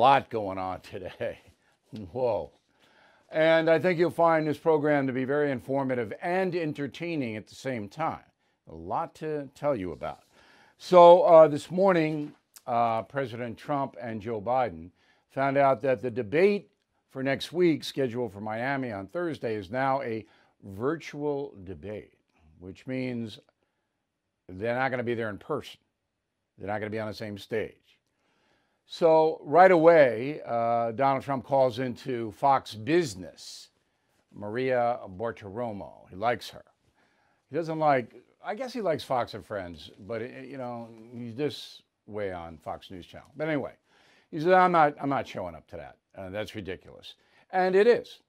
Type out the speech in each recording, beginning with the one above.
lot going on today. Whoa. And I think you'll find this program to be very informative and entertaining at the same time. A lot to tell you about. So this morning, President Trump and Joe Biden found out that the debate for next week, scheduled for Miami on Thursday, is now a virtual debate, which means they're not going to be there in person. They're not going to be on the same stage. So right away, Donald Trump calls into Fox Business Maria Bartiromo. He likes her. He doesn't like, I guess he likes Fox and Friends, but he's this way on Fox News Channel. But anyway, he said, I'm not showing up to that. That's ridiculous. And it is.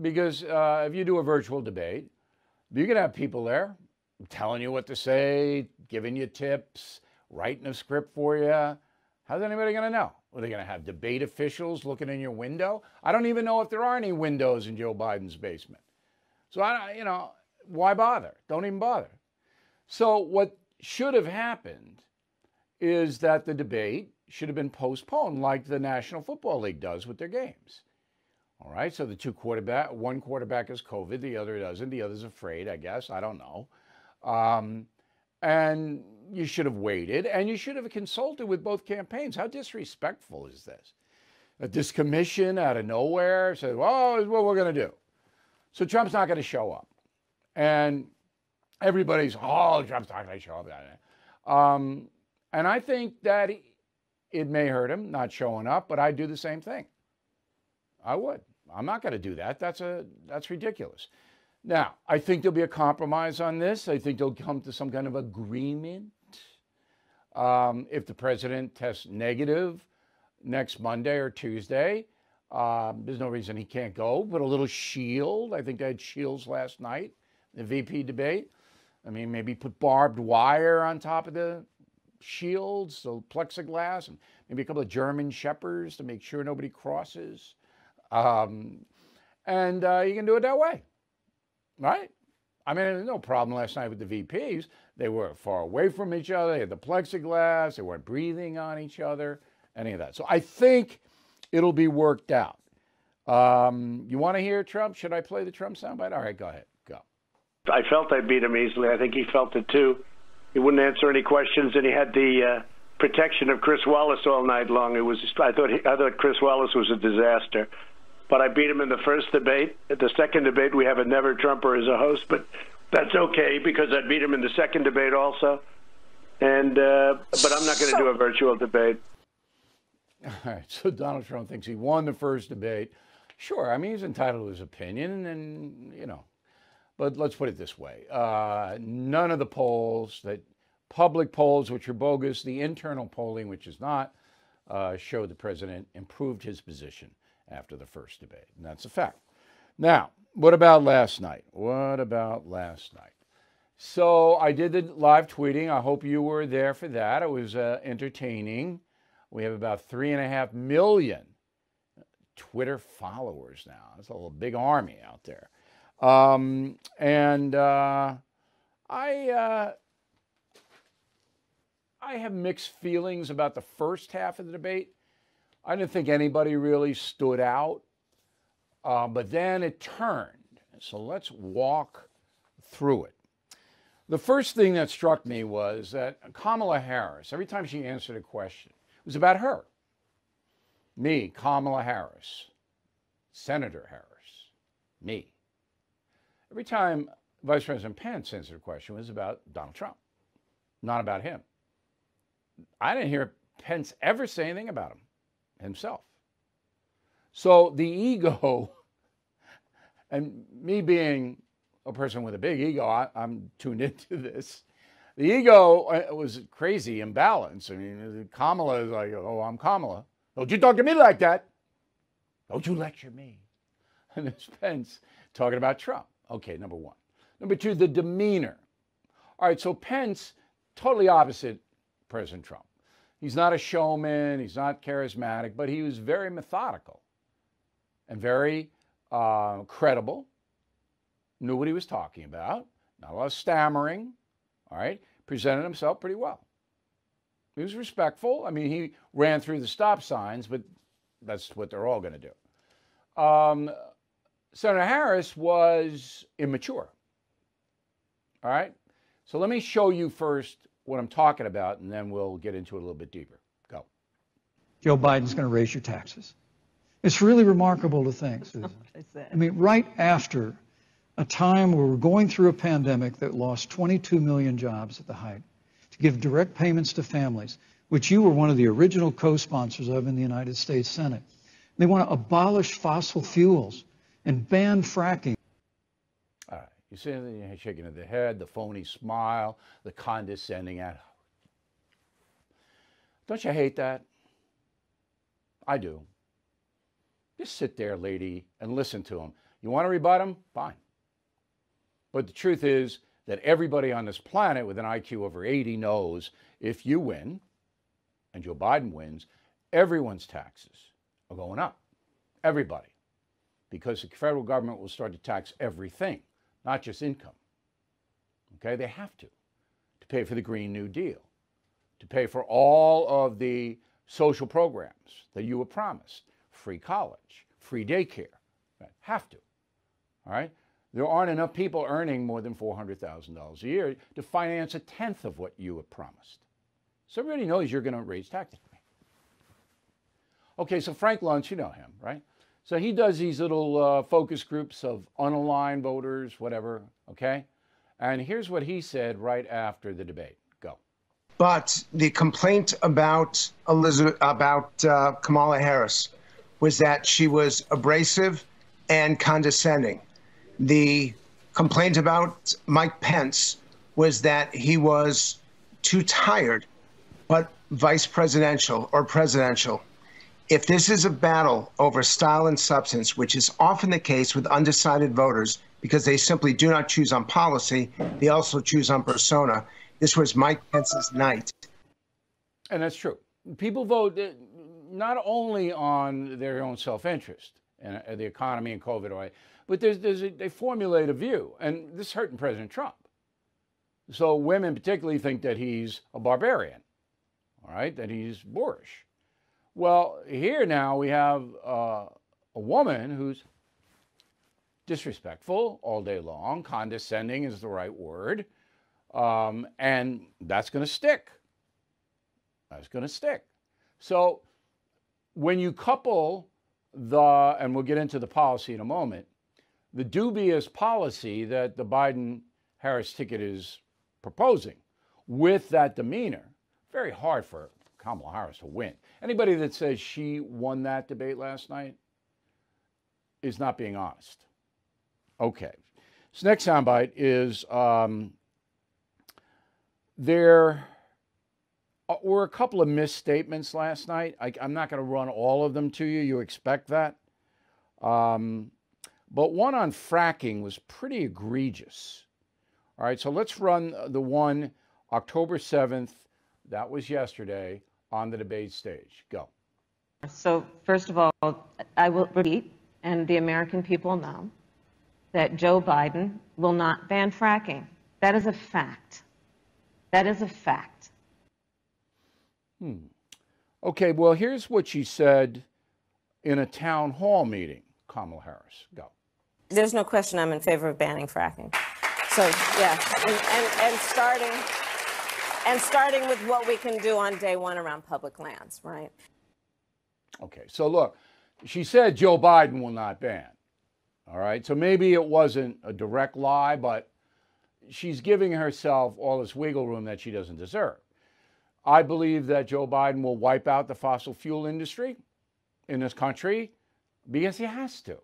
Because if you do a virtual debate, you can have people there telling you what to say, giving you tips, writing a script for you. How's anybody going to know? Are they going to have debate officials looking in your window? I don't even know if there are any windows in Joe Biden's basement. So, why bother? Don't even bother. So what should have happened is that the debate should have been postponed like the National Football League does with their games. All right, so one quarterback has COVID, the other doesn't. The other's afraid, I guess. I don't know. And you should have waited, and you should have consulted with both campaigns. How disrespectful is this? That this commission out of nowhere says, well, this is what we're going to do. So Trump's not going to show up. And everybody's, Trump's not going to show up. And I think that it may hurt him not showing up, but I'd do the same thing. I would. I'm not going to do that. That's ridiculous. Now, I think there'll be a compromise on this. I think they'll come to some kind of agreement. If the president tests negative next Monday or Tuesday, there's no reason he can't go. Put a little shield. I think they had shields last night, the VP debate. I mean, maybe put barbed wire on top of the shields, so plexiglass, and maybe a couple of German shepherds to make sure nobody crosses. And you can do it that way. Right? I mean, there's no problem last night with the VPs. They were far away from each other. They had the plexiglass. They weren't breathing on each other, any of that. So I think it'll be worked out. You want to hear Trump? Should I play the Trump soundbite? All right, go ahead. Go. I felt I beat him easily. I think he felt it too. He wouldn't answer any questions, and he had the protection of Chris Wallace all night long. I thought Chris Wallace was a disaster. But I beat him in the first debate. At the second debate, we have a never-Trumper as a host, but that's okay because I beat him in the second debate also. And but I'm not going to do a virtual debate. All right, so Donald Trump thinks he won the first debate. Sure, I mean, he's entitled to his opinion, and But let's put it this way. None of the polls, public polls, which are bogus, the internal polling, which is not, showed the president improved his position after the first debate. And that's a fact. Now, what about last night? So I did the live tweeting. I hope you were there for that. It was entertaining. We have about 3.5 million Twitter followers now. That's a little big army out there. I have mixed feelings about the first half of the debate. I didn't think anybody really stood out, but then it turned. So let's walk through it. The first thing that struck me was that Kamala Harris, every time she answered a question, it was about her. Me, Kamala Harris, Senator Harris, me. Every time Vice President Pence answered a question, it was about Donald Trump, not about him. I didn't hear Pence ever say anything about himself. So the ego, and me being a person with a big ego, I'm tuned into this. The ego was crazy imbalance. I mean, Kamala is like, oh, I'm Kamala. Don't you talk to me like that. Don't you lecture me. And there's Pence talking about Trump. Okay, number one. Number two, the demeanor. All right, so Pence, totally opposite President Trump. He's not a showman, he's not charismatic, but he was very methodical and very credible, knew what he was talking about, not a lot of stammering, all right, presented himself pretty well. He was respectful. I mean, he ran through the stop signs, but That's what they're all going to do. Senator Harris was immature. All right? So let me show you first what I'm talking about, and then we'll get into it a little bit deeper. Go. Joe Biden's going to raise your taxes. It's really remarkable to think, Susan. I mean, right after a time where we're going through a pandemic that lost 22 million jobs at the height, to give direct payments to families, which you were one of the original co-sponsors of in the United States Senate. They want to abolish fossil fuels and ban fracking. All right. You see the shaking of the head, the phony smile, the condescending attitude. Don't you hate that? I do. Just sit there, lady, and listen to him. You want to rebut him? Fine. But the truth is that everybody on this planet with an IQ over 80 knows if you win and Joe Biden wins, everyone's taxes are going up. Everybody. Because the federal government will start to tax everything, not just income. Okay? They have to pay for the Green New Deal, to pay for all of the social programs that you were promised. Free college, free daycare. Right? Have to. All right? There aren't enough people earning more than $400,000 a year to finance a tenth of what you were promised. So everybody knows you're going to raise taxes. Okay, so Frank Luntz, you know him, right? So he does these little focus groups of unaligned voters, whatever, okay? And here's what he said right after the debate. Go. But the complaint about Kamala Harris was that she was abrasive and condescending. The complaint about Mike Pence was that he was too tired, but vice presidential or presidential. If this is a battle over style and substance, which is often the case with undecided voters because they simply do not choose on policy, they also choose on persona, this was Mike Pence's night. And that's true. People vote not only on their own self-interest and the economy and COVID, but they formulate a view. And this is hurting President Trump. So women particularly think that he's a barbarian, all right, that he's boorish. Well, here now we have a woman who's disrespectful all day long, condescending is the right word, and that's going to stick. That's going to stick. So when you couple and we'll get into the policy in a moment, the dubious policy that the Biden-Harris ticket is proposing with that demeanor, very hard for Kamala Harris to win. Anybody that says she won that debate last night is not being honest. Okay. So next soundbite is there were a couple of misstatements last night. I'm not going to run all of them to you. You expect that. But one on fracking was pretty egregious. All right, so let's run the one October 7th. That was yesterday on the debate stage. Go. So first of all, I will repeat, and the American people know, that Joe Biden will not ban fracking. That is a fact. That is a fact. Okay, well, here's what she said in a town hall meeting, Kamala Harris. Go. There's no question I'm in favor of banning fracking. So, yeah, and starting with what we can do on day one around public lands, right? Okay, so look, she said Joe Biden will not ban. All right, so maybe it wasn't a direct lie, but she's giving herself all this wiggle room that she doesn't deserve. I believe that Joe Biden will wipe out the fossil fuel industry in this country because he has to.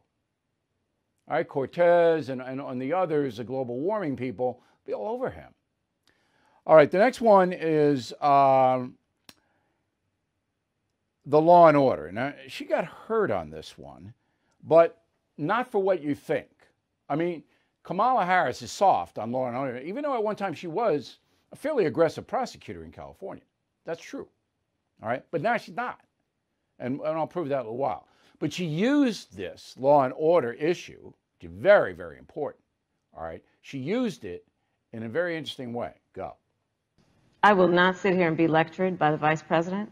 All right, Cortez and the others, the global warming people, be all over him. All right, the next one is the law and order. Now, she got hurt on this one, but not for what you think. I mean, Kamala Harris is soft on law and order, even though at one time she was a fairly aggressive prosecutor in California. That's true. All right, but now she's not. And I'll prove that in a little while. But she used this law and order issue, which is very, very important. All right, she used it in a very interesting way. Go. I will not sit here and be lectured by the vice president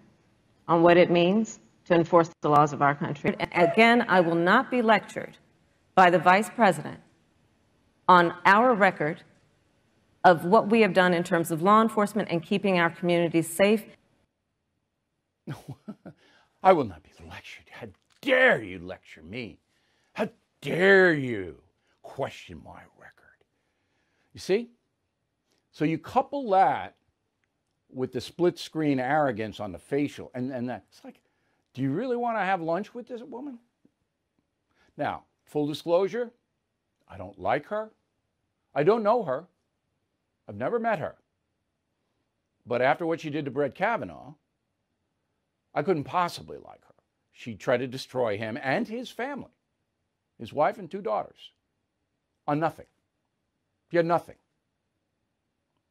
on what it means to enforce the laws of our country. And again, I will not be lectured by the Vice President on our record of what we have done in terms of law enforcement and keeping our communities safe. I will not be lectured. How dare you lecture me? How dare you question my record? You see? So you couple that with the split screen arrogance on the facial, and that's like, do you really want to have lunch with this woman? Now, full disclosure, I don't like her. I don't know her. I've never met her. But after what she did to Brett Kavanaugh, I couldn't possibly like her. She tried to destroy him and his family, his wife and 2 daughters, on nothing. She had nothing.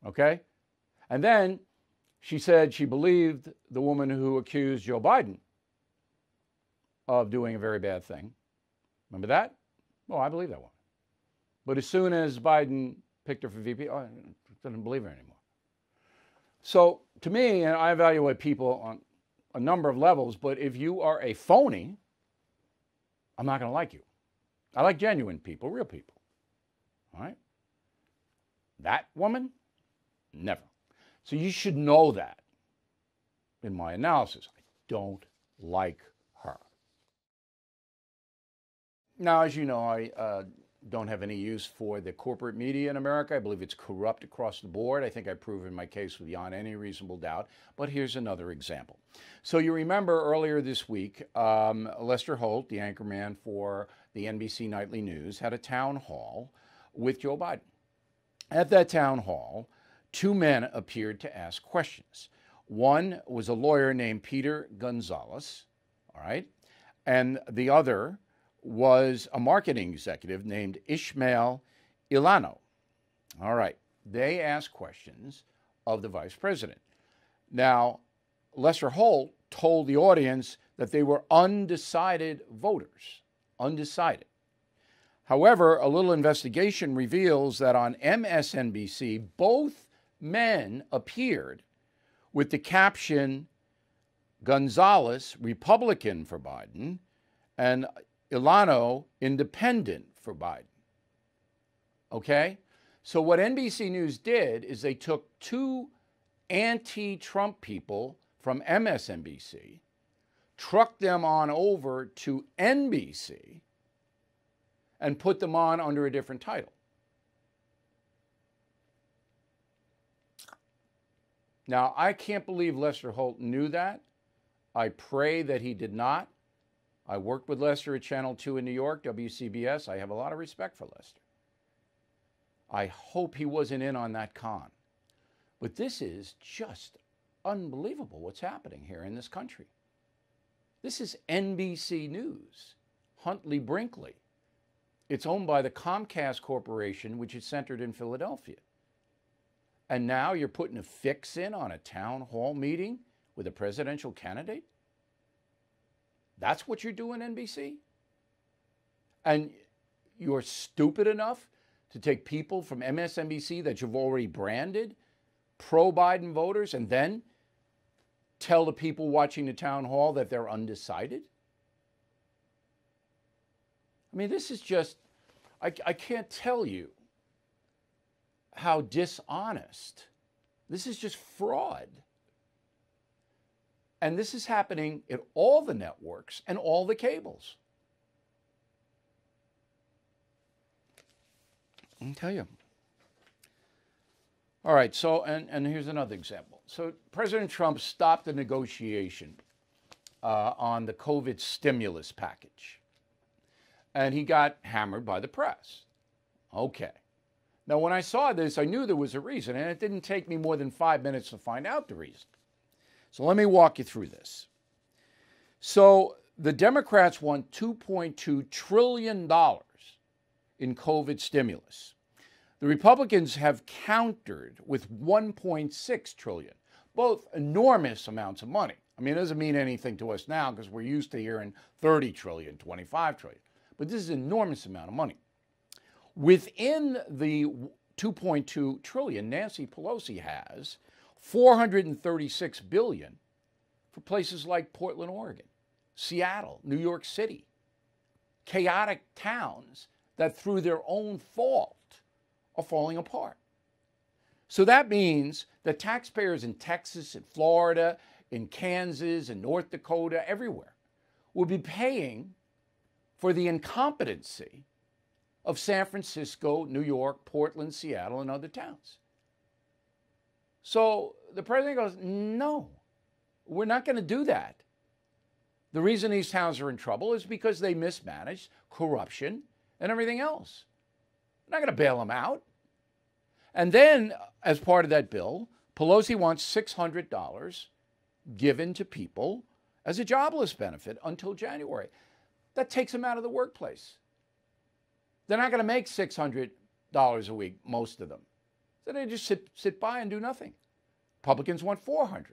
Okay? And then she said she believed the woman who accused Joe Biden of doing a very bad thing. Remember that? Well, I believe that one. But as soon as Biden picked her for VP, I didn't believe her anymore. So to me, and I evaluate people on a number of levels, but if you are a phony, I'm not going to like you. I like genuine people, real people. All right? That woman, never. So you should know that in my analysis. I don't like her. Now, as you know, I don't have any use for the corporate media in America. I believe it's corrupt across the board. I think I've proven my case beyond any reasonable doubt. But here's another example. So you remember earlier this week, Lester Holt, the anchorman for the NBC Nightly News, had a town hall with Joe Biden. At that town hall, 2 men appeared to ask questions. One was a lawyer named Peter Gonzalez, all right, and the other was a marketing executive named Ishmael Ilano. All right, they asked questions of the vice president. Now, Lester Holt told the audience that they were undecided voters, undecided. However, a little investigation reveals that on MSNBC, both men appeared with the caption, Gonzalez, Republican for Biden, and Ilano, independent for Biden. Okay? So what NBC News did is they took 2 anti-Trump people from MSNBC, trucked them on over to NBC, and put them on under a different title. Now, I can't believe Lester Holt knew that. I pray that he did not. I worked with Lester at Channel 2 in New York, WCBS. I have a lot of respect for Lester. I hope he wasn't in on that con. But this is just unbelievable what's happening here in this country. This is NBC News, Huntley Brinkley. It's owned by the Comcast Corporation, which is centered in Philadelphia. And now you're putting a fix in on a town hall meeting with a presidential candidate? That's what you're doing, NBC? And you're stupid enough to take people from MSNBC that you've already branded pro-Biden voters and then tell the people watching the town hall that they're undecided? I mean, this is just, I can't tell you how dishonest. This is just fraud. And this is happening at all the networks and all the cables. I'll tell you. All right, so, and here's another example. So President Trump stopped the negotiation on the COVID stimulus package. And he got hammered by the press. Okay. Now, when I saw this, I knew there was a reason, and it didn't take me more than 5 minutes to find out the reason. So let me walk you through this. So the Democrats want $2.2 trillion in COVID stimulus. The Republicans have countered with $1.6 trillion, both enormous amounts of money. I mean, it doesn't mean anything to us now because we're used to hearing 30 trillion, 25 trillion. But this is an enormous amount of money. Within the 2.2 trillion, Nancy Pelosi has 436 billion for places like Portland, Oregon. Seattle, New York City, chaotic towns that through their own fault are falling apart. So that means that taxpayers in Texas and Florida, in Kansas and North Dakota, everywhere, will be paying for the incompetency of San Francisco, New York, Portland, Seattle, and other towns. So the president goes, no, we're not going to do that. The reason these towns are in trouble is because they mismanaged, corruption, and everything else. We're not going to bail them out. And then, as part of that bill, Pelosi wants $600 given to people as a jobless benefit until January. That takes them out of the workplace. They're not going to make $600 a week, most of them. So they just sit by and do nothing. Republicans want $400.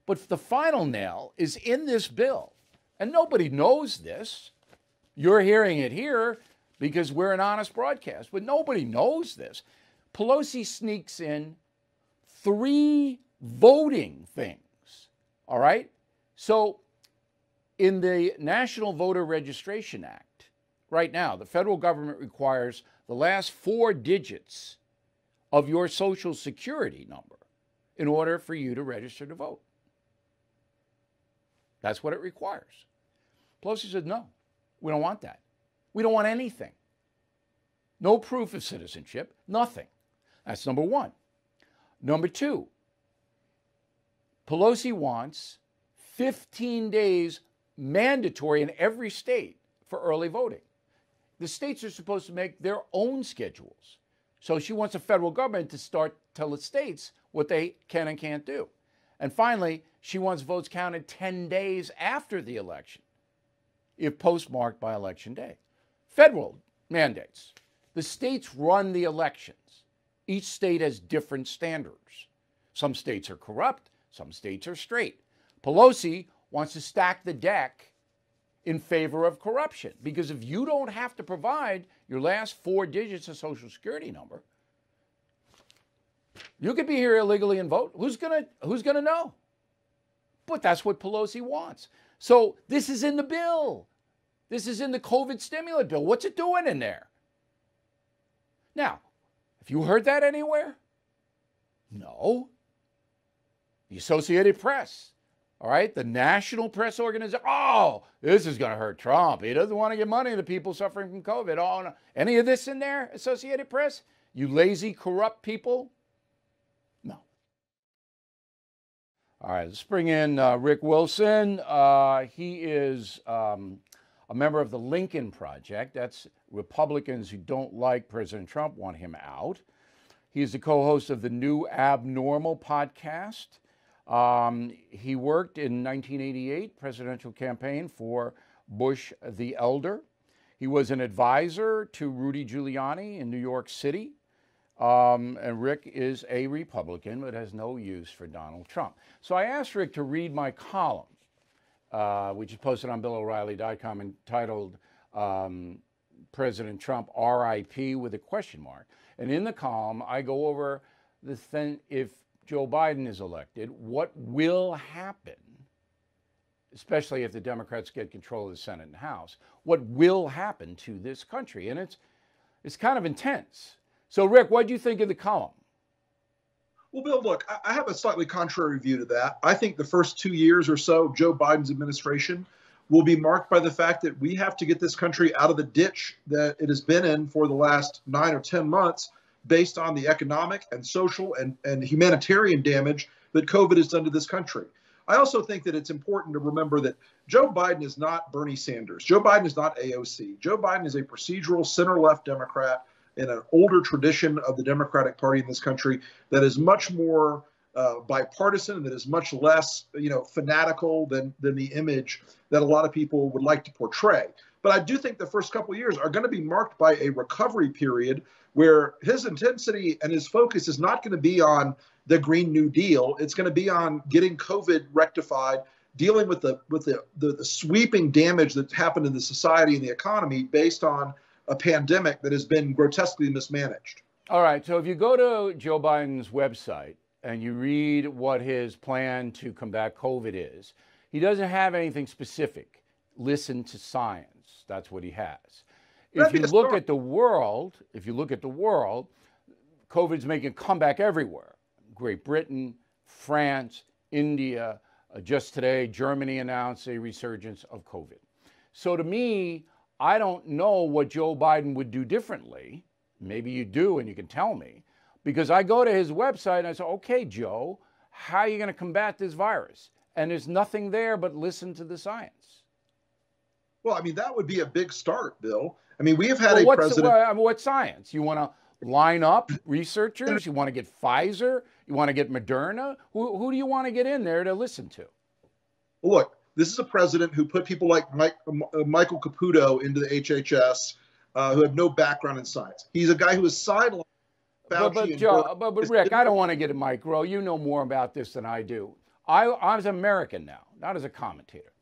But the final nail is in this bill, and nobody knows this. You're hearing it here because we're an honest broadcast, but nobody knows this. Pelosi sneaks in 3 voting things, all right? So in the National Voter Registration Act, right now, the federal government requires the last 4 digits of your Social Security number in order for you to register to vote. That's what it requires. Pelosi said, no, we don't want that. We don't want anything. No proof of citizenship, nothing. That's number one. Number two, Pelosi wants 15 days mandatory in every state for early voting. The states are supposed to make their own schedules. So she wants the federal government to start tell the states what they can and can't do. And finally, she wants votes counted 10 days after the election, if postmarked by Election Day. Federal mandates. The states run the elections. Each state has different standards. Some states are corrupt, some states are straight. Pelosi wants to stack the deck in favor of corruption, because if you don't have to provide your last 4 digits of Social Security number, you could be here illegally and vote. Who's gonna know? But that's what Pelosi wants. So this is in the bill. This is in the COVID stimulant bill. What's it doing in there? Now, have you heard that anywhere? No. The Associated Press, all right, the national press organization. Oh, this is going to hurt Trump. He doesn't want to give money to people suffering from COVID. Oh, no. Any of this in there, Associated Press? You lazy, corrupt people? No. All right, let's bring in Rick Wilson. He is a member of the Lincoln Project. That's Republicans who don't like President Trump want him out. He's the co-host of the New Abnormal podcast. He worked in 1988 presidential campaign for Bush the Elder. He was an advisor to Rudy Giuliani in New York City. And Rick is a Republican, but has no use for Donald Trump. So I asked Rick to read my column, which is posted on BillO'Reilly.com, entitled President Trump RIP with a question mark. And in the column, I go over the thing, if Joe Biden is elected, what will happen, especially if the Democrats get control of the Senate and House, what will happen to this country? And it's kind of intense. So, Rick, what do you think of the column? Well, Bill, look, I have a slightly contrary view to that. I think the first 2 years or so of Joe Biden's administration will be marked by the fact that we have to get this country out of the ditch that it has been in for the last 9 or 10 months based on the economic and social and humanitarian damage that COVID has done to this country. I also think that it's important to remember that Joe Biden is not Bernie Sanders. Joe Biden is not AOC. Joe Biden is a procedural center-left Democrat in an older tradition of the Democratic Party in this country that is much more bipartisan, that is much less, fanatical than the image that a lot of people would like to portray. But I do think the first couple of years are going to be marked by a recovery period where his intensity and his focus is not going to be on the Green New Deal. It's going to be on getting COVID rectified, dealing with the sweeping damage that's happened in the society and the economy based on a pandemic that has been grotesquely mismanaged. All right. So if you go to Joe Biden's website and you read what his plan to combat COVID is, He doesn't have anything specific. Listen to science. That's what he has. That'd If you be a look start. at the world, COVID's making a comeback everywhere. Great Britain, France, India, just today, Germany announced a resurgence of COVID. So to me, I don't know what Joe Biden would do differently. Maybe you do, and you can tell me, because I go to his website and I say, okay, Joe, how are you going to combat this virus? And there's nothing there but listen to the science. Well, I mean, that would be a big start, Bill. I mean, we have had a president. What science? You want to line up researchers? You want to get Pfizer? You want to get Moderna? Who do you want to get in there to listen to? Well, look, this is a president who put people like Michael Caputo into the HHS, who have no background in science. He's a guy who is sidelined. But Rick, I don't want to get a micro. You know more about this than I do. I'm an American now, not as a commentator.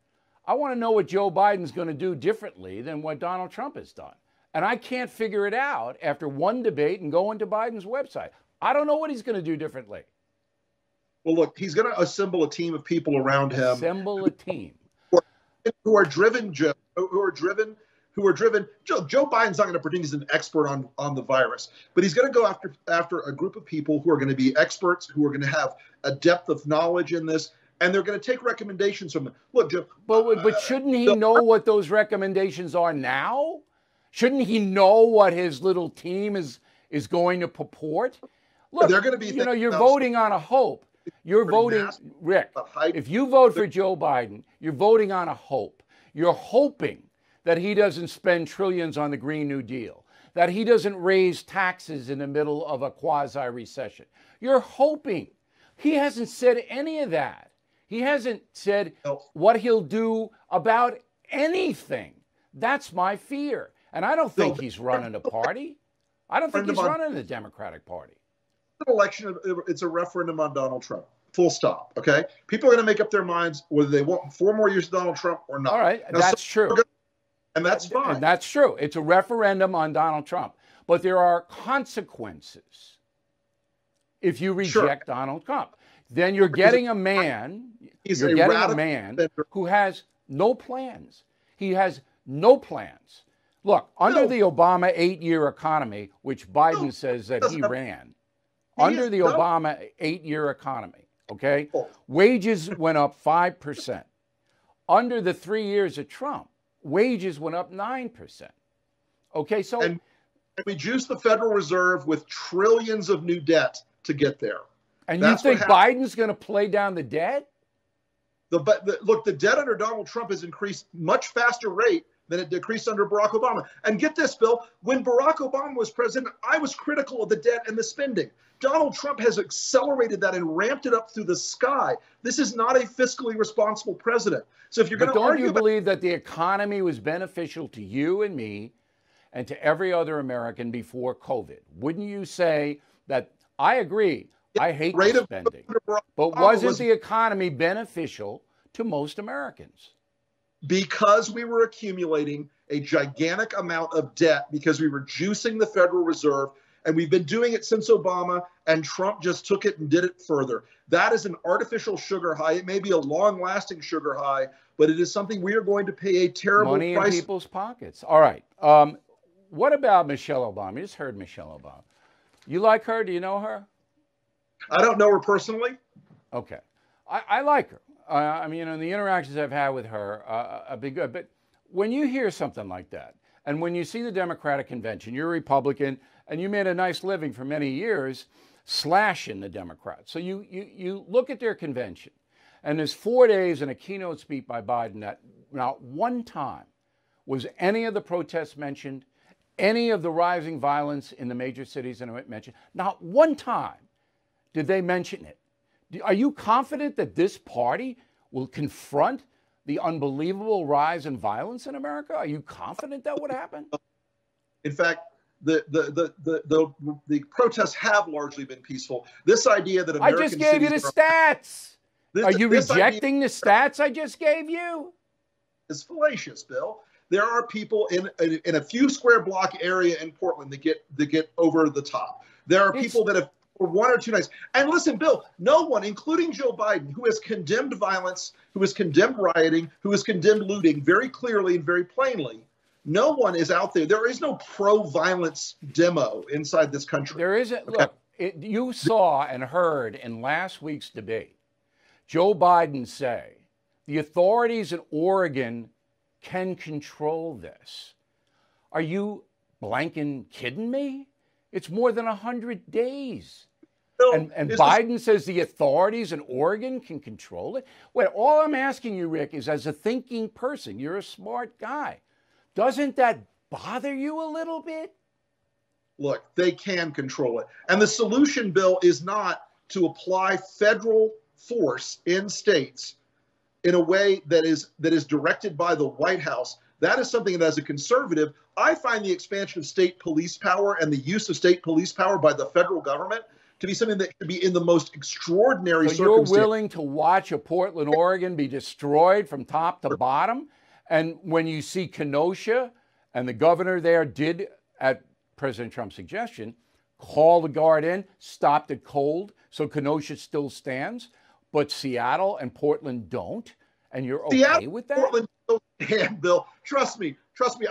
I want to know what Joe Biden's going to do differently than what Donald Trump has done. And I can't figure it out after one debate and going to Biden's website. I don't know what he's going to do differently. Well, look, he's going to assemble a team of people around him. Assemble a team. Who are driven, Joe, who are driven. Joe Biden's not going to pretend he's an expert on the virus, but he's going to go after a group of people who are going to be experts, who are going to have a depth of knowledge in this, and they're going to take recommendations from them. Look, Joe. But shouldn't he know what those recommendations are now? Shouldn't he know what his little team is going to purport? Look, they're going to be. You're voting on a hope. You're voting, Rick. If you vote for Joe Biden, you're voting on a hope. You're hoping that he doesn't spend trillions on the Green New Deal, that he doesn't raise taxes in the middle of a quasi-recession. You're hoping. He hasn't said any of that. He hasn't said what he'll do about anything. That's my fear. And I don't think he's running a party. I don't think he's running the Democratic Party. Election, it's a referendum on Donald Trump. Full stop. Okay? People are going to make up their minds whether they want 4 more years of Donald Trump or not. All right. That's true. And that's fine. And that's true. It's a referendum on Donald Trump. But there are consequences if you reject Donald Trump. Then you're getting a man, who has no plans. He has no plans. Look, under the Obama 8-year economy, which Biden says that he ran, under the Obama 8-year economy, okay, wages went up 5%. Under the 3 years of Trump, wages went up 9%. Okay, so. And we juiced the Federal Reserve with trillions of new debt to get there. And you think Biden's going to play down the debt? Look, the debt under Donald Trump has increased much faster rate than it decreased under Barack Obama. And get this, Bill, when Barack Obama was president, I was critical of the debt and the spending. Donald Trump has accelerated that and ramped it up through the sky. This is not a fiscally responsible president. So if you're going to argue, don't you believe that the economy was beneficial to you and me and to every other American before COVID? Wouldn't you say that? I agree. I hate the spending. But wasn't the economy beneficial to most Americans? Because we were accumulating a gigantic amount of debt, because we were juicing the Federal Reserve, and we've been doing it since Obama, and Trump just took it and did it further. That is an artificial sugar high. It may be a long-lasting sugar high, but it is something we are going to pay a terrible price. Money in people's pockets. All right. What about Michelle Obama? You just heard Michelle Obama. You like her? Do you know her? I don't know her personally. Okay. I like her. I mean, the interactions I've had with her have been good. But when you hear something like that, and when you see the Democratic convention, you're a Republican, and you made a nice living for many years slashing the Democrats. So you look at their convention, and there's 4 days and a keynote speech by Biden that not one time was any of the protests mentioned, any of the rising violence in the major cities mentioned. Not one time did they mention it. Are you confident that this party will confront the unbelievable rise in violence in America? Are you confident that would happen? In fact, the protests have largely been peaceful. This idea that American I just gave you the stats. Are you rejecting the stats I just gave you? It's fallacious, Bill. There are people in a few square block area in Portland that get over the top. There are people that have for 1 or 2 nights. And listen, Bill, no one, including Joe Biden, who has condemned violence, who has condemned rioting, who has condemned looting very clearly and very plainly, no one is out there. There is no pro-violence demo inside this country. There isn't. Okay? Look, you saw and heard in last week's debate Joe Biden say the authorities in Oregon can control this. Are you blanking kidding me? It's more than 100 days. Bill, And Biden says the authorities in Oregon can control it? Wait, all I'm asking you, Rick, is as a thinking person, you're a smart guy. Doesn't that bother you a little bit? Look, they can control it. And the solution, Bill, is not to apply federal force in states in a way that is directed by the White House. That is something that, as a conservative, I find the expansion of state police power and the use of state police power by the federal government to be something that should be in the most extraordinary circumstances. You're willing to watch a Portland, Oregon be destroyed from top to bottom? And when you see Kenosha, and the governor there did, at President Trump's suggestion, call the guard in, stopped it cold, so Kenosha still stands, but Seattle and Portland don't, and you're okay with that? Portland still stand, Bill. Trust me.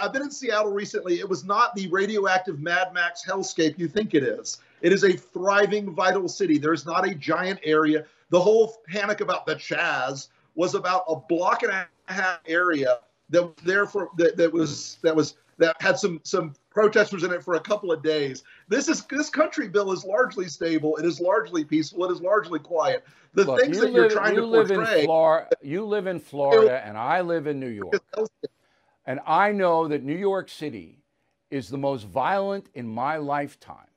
I've been in Seattle recently. It was not the radioactive Mad Max hellscape you think it is. It is a thriving, vital city. There's not a giant area. The whole panic about the Chaz was about a block and a half area that was there for that had some protesters in it for a couple of days. This country, Bill, is largely stable. It is largely peaceful. It is largely quiet. Look, things that you're trying to portray. You live in Florida, and I live in New York. And I know that New York City is the most violent in my lifetime.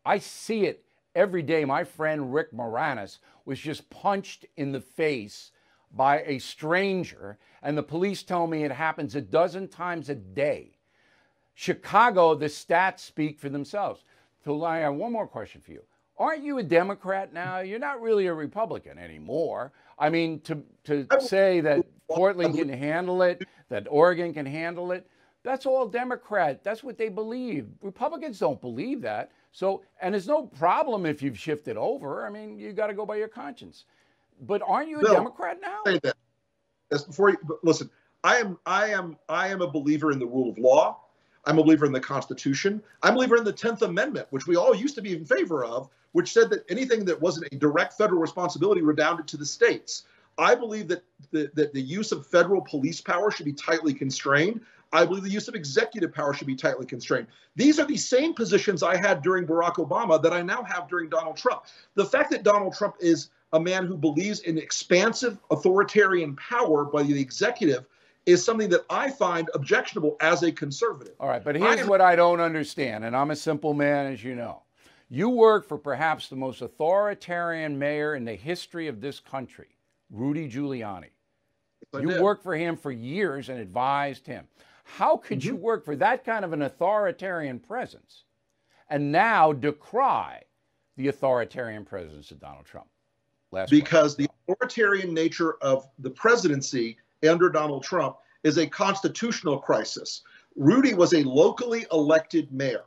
I see it every day. My friend Rick Moranis was just punched in the face by a stranger, and the police tell me it happens a dozen times a day. Chicago, the stats speak for themselves. So I have one more question for you. Aren't you a Democrat now? You're not really a Republican anymore. I mean, to say that Portland can handle it, that Oregon can handle it, that's all Democrat. That's what they believe. Republicans don't believe that. So, and there's no problem if you've shifted over. I mean, you got to go by your conscience. But aren't you a Democrat now? Say that. That's before you listen. I am a believer in the rule of law. I'm a believer in the Constitution. I'm a believer in the 10th Amendment, which we all used to be in favor of, which said that anything that wasn't a direct federal responsibility redounded to the states. I believe that the use of federal police power should be tightly constrained. I believe the use of executive power should be tightly constrained. These are the same positions I had during Barack Obama that I now have during Donald Trump. The fact that Donald Trump is a man who believes in expansive authoritarian power by the executive is something that I find objectionable as a conservative. All right, but here's what I don't understand, and I'm a simple man, as you know. You work for perhaps the most authoritarian mayor in the history of this country, Rudy Giuliani. You worked for him for years and advised him. How could you work for that kind of an authoritarian presence and now decry the authoritarian presence of Donald Trump? Because the authoritarian nature of the presidency under Donald Trump is a constitutional crisis. Rudy was a locally elected mayor.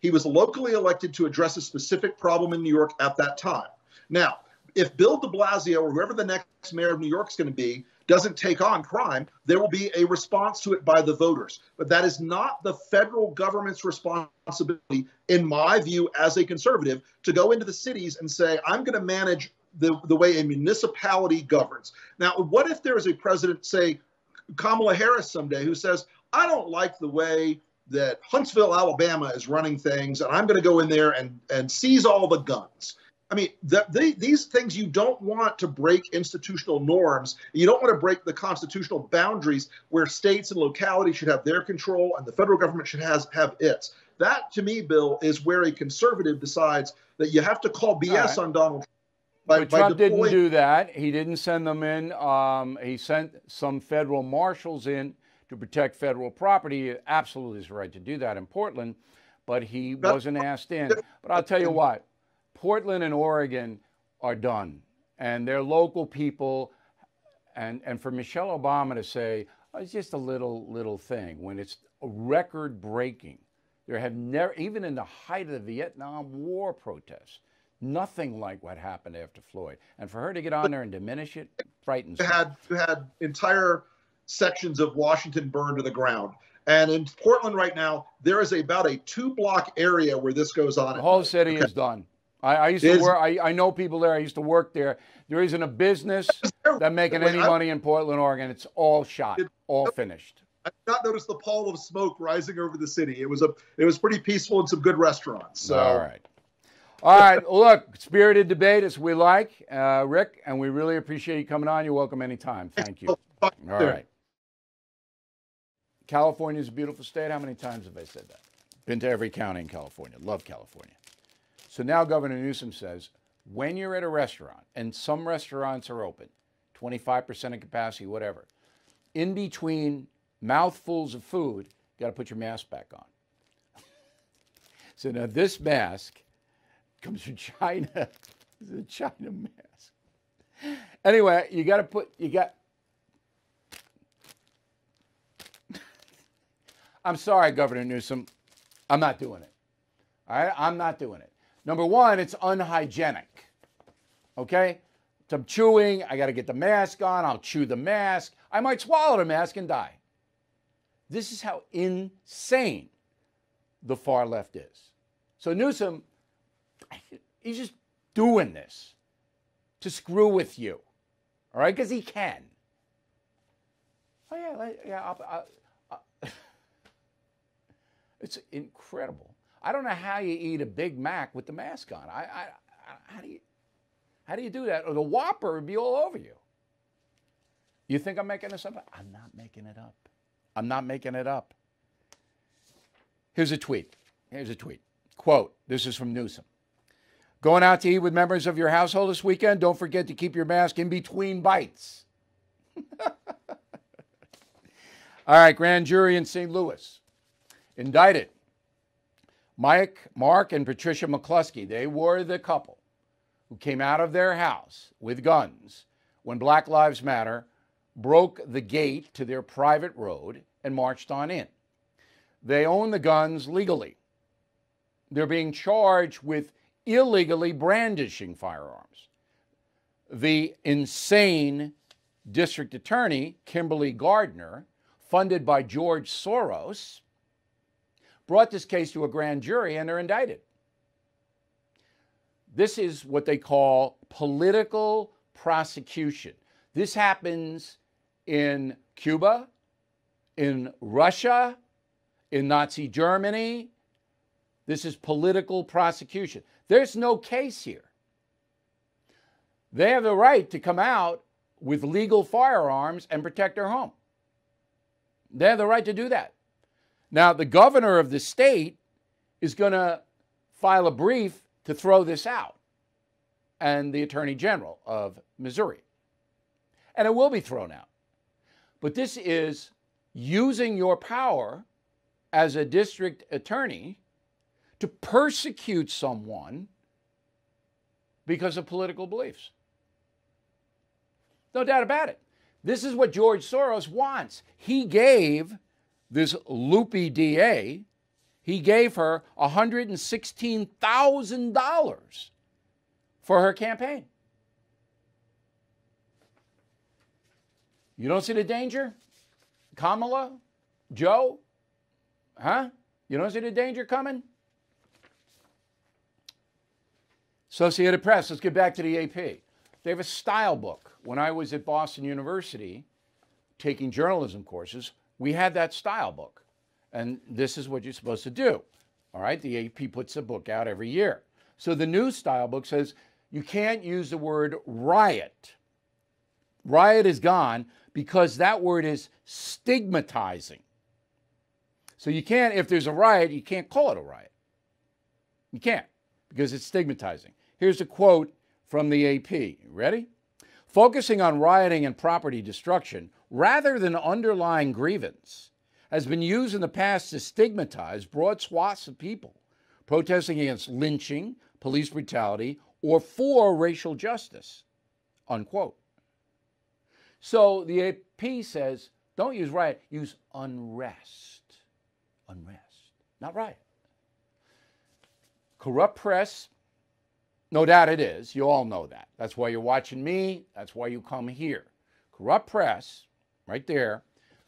He was locally elected to address a specific problem in New York at that time. Now, if Bill de Blasio or whoever the next mayor of New York is going to be doesn't take on crime, there will be a response to it by the voters. But that is not the federal government's responsibility, in my view, as a conservative, to go into the cities and say, I'm going to manage the way a municipality governs. Now, what if there is a president, say, Kamala Harris someday, who says, I don't like the way that Huntsville, Alabama is running things, and I'm going to go in there and seize all the guns. I mean, these things, you don't want to break institutional norms. You don't want to break the constitutional boundaries where states and localities should have their control and the federal government should have its. That, to me, Bill, is where a conservative decides that you have to call BS on Donald Trump. But Trump didn't do that. He didn't send them in. He sent some federal marshals in to protect federal property. He absolutely is right to do that in Portland, but he wasn't asked in. But I'll tell you what, Portland and Oregon are done, and they're local people. And for Michelle Obama to say, oh, it's just a little thing, when it's record breaking. There have never, even in the height of the Vietnam War protests, Nothing like what happened after Floyd. And for her to get on there and diminish it frightens me. You had entire sections of Washington burned to the ground. And in Portland right now, there is about a 2-block area where this goes on. The whole city is done. I used to work. I know people there. I used to work there. There isn't a business that making any money in Portland, Oregon. It's all shot, all finished. I did not notice the pall of smoke rising over the city. It was pretty peaceful and some good restaurants. So. All right. Look, spirited debate as we like, Rick, and we really appreciate you coming on. You're welcome anytime. Thank you. All right. California is a beautiful state. How many times have I said that? Been to every county in California. Love California. So now Governor Newsom says, when you're at a restaurant, and some restaurants are open, 25% of capacity, whatever, in between mouthfuls of food, you got to put your mask back on. So now this mask comes from China. It's a China mask. Anyway, I'm sorry, Governor Newsom. I'm not doing it. All right? I'm not doing it. Number one, it's unhygienic. Okay? So I'm chewing. I got to get the mask on. I'll chew the mask. I might swallow the mask and die. This is how insane the far left is. So Newsom, he's just doing this to screw with you. All right? Because he can. Oh, yeah. It's incredible. I don't know how you eat a Big Mac with the mask on. How do you do that? Or the Whopper would be all over you. You think I'm making this up? I'm not making it up. I'm not making it up. Here's a tweet. Quote, this is from Newsom. Going out to eat with members of your household this weekend, don't forget to keep your mask in between bites. All right, grand jury in St. Louis indicted Mark and Patricia McCluskey. They were the couple who came out of their house with guns when Black Lives Matter broke the gate to their private road and marched on in. They own the guns legally. They're being charged with illegally brandishing firearms. The insane district attorney, Kimberly Gardner, funded by George Soros, brought this case to a grand jury and they're indicted. This is what they call political prosecution. This happens in Cuba, in Russia, in Nazi Germany. This is political prosecution. There's no case here. They have the right to come out with legal firearms and protect their home. They have the right to do that. Now, the governor of the state is going to file a brief to throw this out, and the attorney general of Missouri. And it will be thrown out. But this is using your power as a district attorney to persecute someone because of political beliefs. No doubt about it. This is what George Soros wants. He gave this loopy DA, he gave her $116,000 for her campaign. You don't see the danger? Kamala? Joe? Huh? You don't see the danger coming? Associated Press, let's get back to the AP. They have a style book. When I was at Boston University taking journalism courses, we had that style book. And this is what you're supposed to do. All right, the AP puts a book out every year. So the new style book says you can't use the word riot. Riot is gone because that word is stigmatizing. So you can't, if there's a riot, you can't call it a riot. You can't, because it's stigmatizing. Here's a quote from the AP. You ready? Focusing on rioting and property destruction rather than underlying grievance has been used in the past to stigmatize broad swaths of people protesting against lynching, police brutality, or for racial justice, unquote. So the AP says, don't use riot, use unrest. Unrest, not riot. Corrupt press No doubt it is. You all know that. That's why you're watching me. That's why you come here. Corrupt press, right there,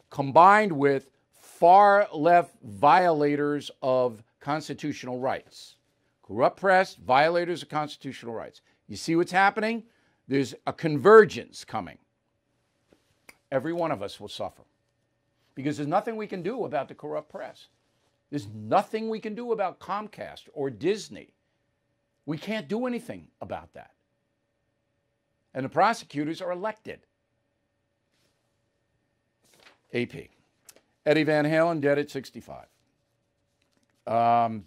combined with far left violators of constitutional rights. Corrupt press, violators of constitutional rights. You see what's happening? There's a convergence coming. Every one of us will suffer because there's nothing we can do about the corrupt press. There's nothing we can do about Comcast or Disney. We can't do anything about that. And the prosecutors are elected. AP. Eddie Van Halen dead at 65.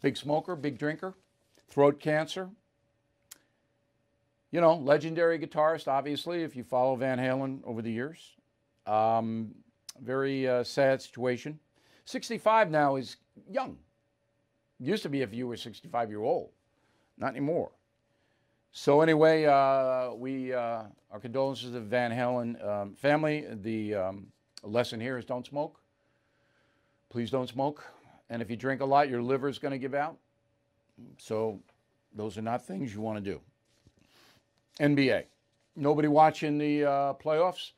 Big smoker, big drinker, throat cancer. You know, legendary guitarist, obviously, if you follow Van Halen over the years. Very sad situation. 65 now is young. Used to be if you were 65, you're old. Not anymore. So anyway, our condolences to the Van Halen family. The lesson here is don't smoke. Please don't smoke. And if you drink a lot, your liver is going to give out. So those are not things you want to do. NBA. Nobody watching the playoffs.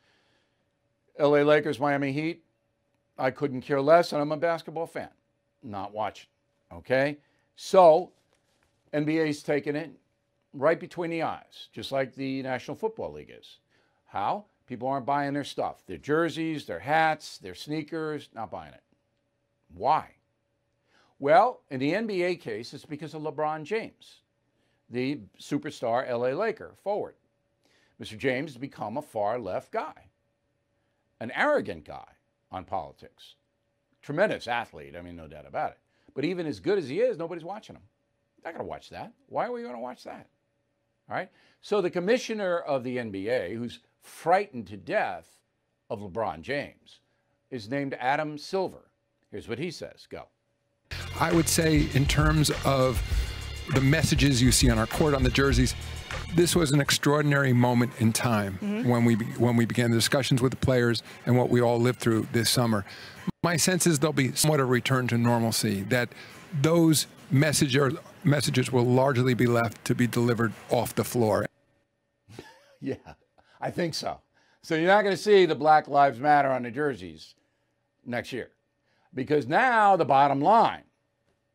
LA Lakers, Miami Heat. I couldn't care less, and I'm a basketball fan. Not watching. Okay? So NBA's taking it right between the eyes, just like the National Football League is. How? People aren't buying their stuff. Their jerseys, their hats, their sneakers, not buying it. Why? Well, in the NBA case, it's because of LeBron James, the superstar LA Laker forward. Mr. James has become a far-left guy, an arrogant guy on politics. Tremendous athlete, I mean, no doubt about it. But even as good as he is, nobody's watching him. Not going to watch that. Why are we going to watch that? All right? So the commissioner of the NBA, who's frightened to death of LeBron James, is named Adam Silver. Here's what he says. Go. I would say in terms of the messages you see on our court, on the jerseys, this was an extraordinary moment in time when we began the discussions with the players and what we all lived through this summer. My sense is there'll be somewhat a return to normalcy, that those messages will largely be left to be delivered off the floor. Yeah, I think so. So you're not going to see the Black Lives Matter on the jerseys next year because now the bottom line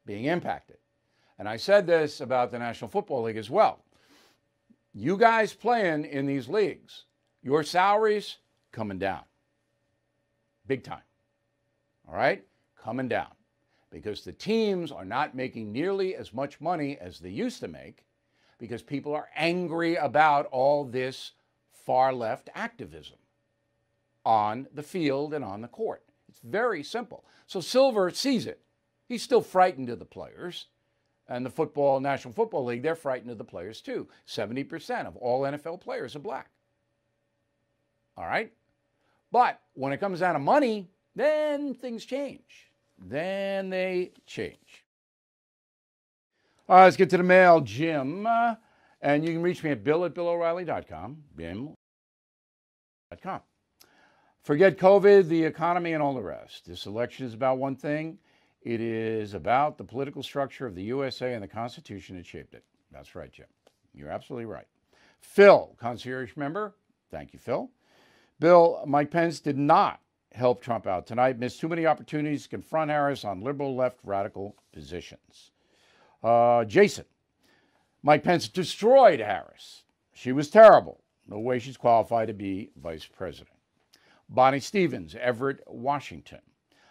being impacted. And I said this about the National Football League as well. You guys playing in these leagues, your salaries coming down. Big time. All right? Coming down. Because the teams are not making nearly as much money as they used to make because people are angry about all this far-left activism on the field and on the court. It's very simple. So Silver sees it. He's still frightened of the players. And the National Football League, they're frightened of the players too. 70% of all NFL players are black. All right? But when it comes down to money, then things change. Then they change. All right, let's get to the mail, Jim. And you can reach me at bill@BillO'Reilly.com, bim.com. Forget COVID, the economy, and all the rest. This election is about one thing. It is about the political structure of the USA and the Constitution that shaped it. That's right, Jim. You're absolutely right. Phil, concierge member. Thank you, Phil. Bill, Mike Pence did not help Trump out tonight. Missed too many opportunities to confront Harris on liberal left radical positions. Jason, Mike Pence destroyed Harris. She was terrible. No way she's qualified to be vice president. Bonnie Stevens, Everett, Washington.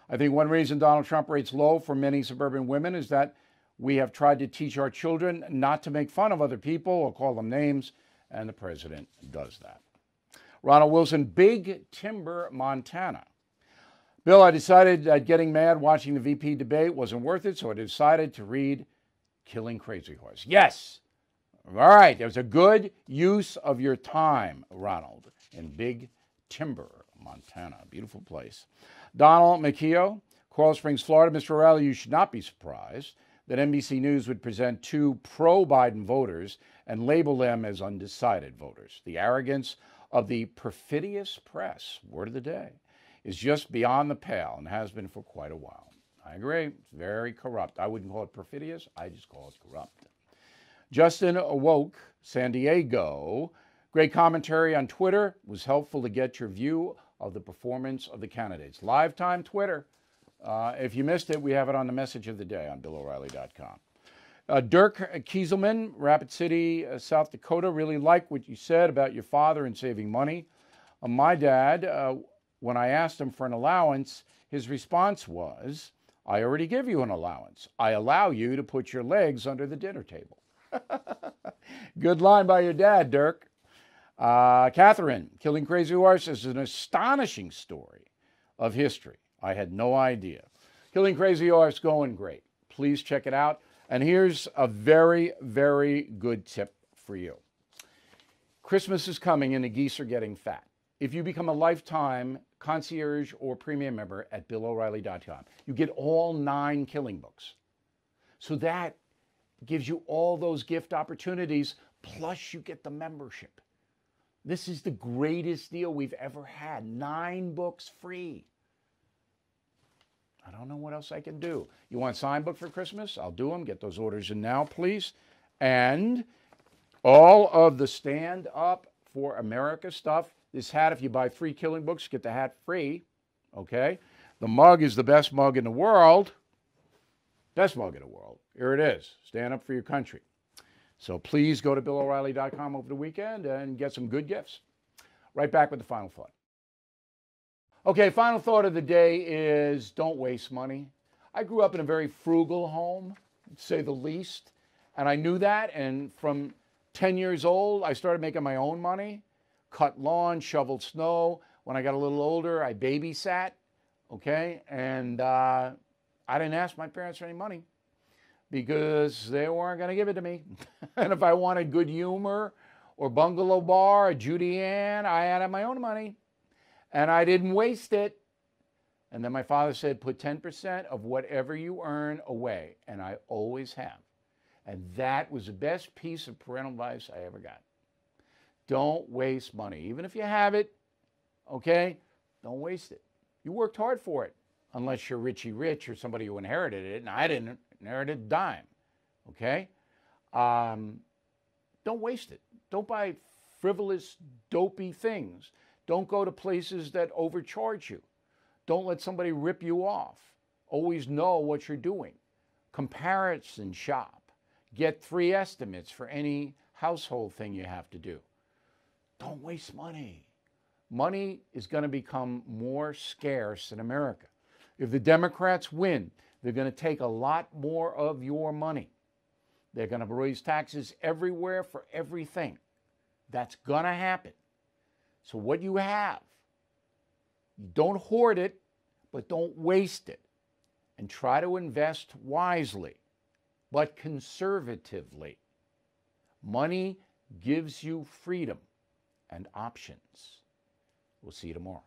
I think one reason Donald Trump rates low for many suburban women is that we have tried to teach our children not to make fun of other people or call them names, and the president does that. Ronald Wilson, Big Timber, Montana. Bill, I decided that getting mad watching the VP debate wasn't worth it, so I decided to read Killing Crazy Horse. Yes. All right. It was a good use of your time, Ronald, in Big Timber, Montana. Beautiful place. Donald McKeo, Coral Springs, Florida. Mr. O'Reilly, you should not be surprised that NBC News would present two pro-Biden voters and label them as undecided voters. The arrogance of the perfidious press, word of the day, is just beyond the pale and has been for quite a while. I agree. It's very corrupt. I wouldn't call it perfidious. I just call it corrupt. Justin Awoke, San Diego. Great commentary on Twitter. Was helpful to get your view of the performance of the candidates. Live time Twitter. If you missed it, we have it on the message of the day on BillO'Reilly.com. Dirk Kieselman, Rapid City, South Dakota. Really like what you said about your father and saving money. My dad, when I asked him for an allowance, his response was, I already give you an allowance. I allow you to put your legs under the dinner table. Good line by your dad, Dirk. Catherine, Killing Crazy Horse is an astonishing story of history. I had no idea. Killing Crazy Horse going great. Please check it out. And here's a very, very good tip for you. Christmas is coming and the geese are getting fat. If you become a lifetime concierge or premium member at BillO'Reilly.com, you get all 9 killing books. So that gives you all those gift opportunities, plus you get the membership. This is the greatest deal we've ever had. 9 books free. I don't know what else I can do. You want a signed book for Christmas? I'll do them. Get those orders in now, please. And all of the Stand Up for America stuff. This hat, if you buy 3 killing books, get the hat free. Okay? The mug is the best mug in the world. Best mug in the world. Here it is. Stand up for your country. So please go to BillO'Reilly.com over the weekend and get some good gifts. Right back with the final thought. Okay, final thought of the day is don't waste money. I grew up in a very frugal home, to say the least, and I knew that. And from 10 years old, I started making my own money, cut lawn, shoveled snow. When I got a little older, I babysat, okay? And I didn't ask my parents for any money because they weren't going to give it to me. And if I wanted good humor or bungalow bar or Judy Ann, I had my own money. And I didn't waste it. And then my father said, put 10% of whatever you earn away. And I always have. And that was the best piece of parental advice I ever got. Don't waste money. Even if you have it, okay, don't waste it. You worked hard for it, unless you're Richie Rich or somebody who inherited it. And I didn't inherit a dime, okay? Don't waste it. Don't buy frivolous, dopey things. Don't go to places that overcharge you. Don't let somebody rip you off. Always know what you're doing. Comparison shop. Get 3 estimates for any household thing you have to do. Don't waste money. Money is going to become more scarce in America. If the Democrats win, they're going to take a lot more of your money. They're going to raise taxes everywhere for everything. That's going to happen. So what you have, you don't hoard it, but don't waste it. And try to invest wisely, but conservatively. Money gives you freedom and options. We'll see you tomorrow.